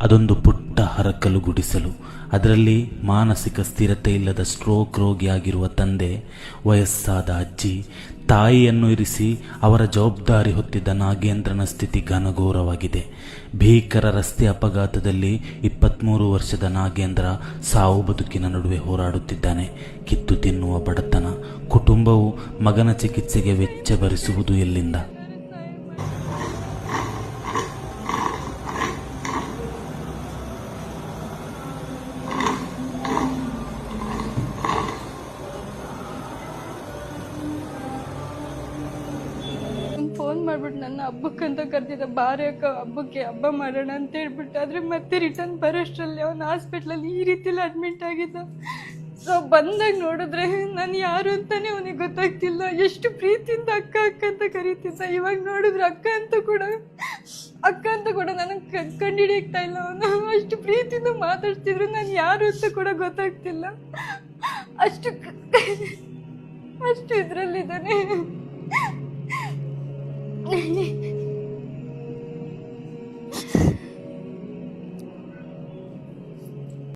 ಅದೊಂದು ಪುಟ್ಟ ಹರಕಲು ಗುಡಿಸಲು. ಅದರಲ್ಲಿ ಮಾನಸಿಕ ಸ್ಥಿರತೆ ಇಲ್ಲದ ಸ್ಟ್ರೋಕ್ ರೋಗಿಯಾಗಿರುವ ತಂದೆ, ವಯಸ್ಸಾದ ಅಜ್ಜಿ, ತಾಯಿಯನ್ನು ಇರಿಸಿ ಅವರ ಜವಾಬ್ದಾರಿ ಹೊತ್ತಿದ್ದ ನಾಗೇಂದ್ರನ ಸ್ಥಿತಿ ಘನಘೋರವಾಗಿದೆ. ಭೀಕರ ರಸ್ತೆ ಅಪಘಾತದಲ್ಲಿ 23 ವರ್ಷದ ನಾಗೇಂದ್ರ ಸಾವು ಬದುಕಿನ ನಡುವೆ ಹೋರಾಡುತ್ತಿದ್ದಾನೆ. ಕಿತ್ತು ತಿನ್ನುವ ಬಡತನ, ಕುಟುಂಬವು ಮಗನ ಚಿಕಿತ್ಸೆಗೆ ವೆಚ್ಚ ಭರಿಸುವುದು ಎಲ್ಲಿಂದ? ಫೋನ್ ಮಾಡ್ಬಿಟ್ಟು ನನ್ನ ಹಬ್ಬಕ್ಕಂತ ಕರೆದಿದ್ದ, ಬಾರಿ ಅಕ್ಕ ಹಬ್ಬಕ್ಕೆ ಹಬ್ಬ ಮಾಡೋಣ ಅಂತ ಹೇಳ್ಬಿಟ್ಟು. ಆದರೆ ಮತ್ತೆ ರಿಟರ್ನ್ ಬರೋಷ್ಟರಲ್ಲಿ ಅವನು ಹಾಸ್ಪಿಟ್ಲಲ್ಲಿ ಈ ರೀತಿಯಲ್ಲಿ ಅಡ್ಮಿಟ್ ಆಗಿದ್ದ. ಸೊ ಬಂದಾಗ ನೋಡಿದ್ರೆ ನಾನು ಯಾರು ಅಂತಾನೆ ಅವನಿಗೆ ಗೊತ್ತಾಗ್ತಿಲ್ಲ. ಎಷ್ಟು ಪ್ರೀತಿಯಿಂದ ಅಕ್ಕ ಅಕ್ಕ ಅಂತ ಕರೀತಿದ್ದ. ಇವಾಗ ನೋಡಿದ್ರೆ ಅಕ್ಕ ಅಂತ ಕೂಡ ನನಗೆ ಕಂಡುಹಿಡಿಯಕ್ತಾ ಇಲ್ಲ. ಅವನು ಅಷ್ಟು ಪ್ರೀತಿಯಿಂದ ಮಾತಾಡ್ತಿದ್ರು, ನಾನು ಯಾರು ಅಂತ ಕೂಡ ಗೊತ್ತಾಗ್ತಿಲ್ಲ. ಅಷ್ಟು ಇದರಲ್ಲಿದ್ದಾನೆ.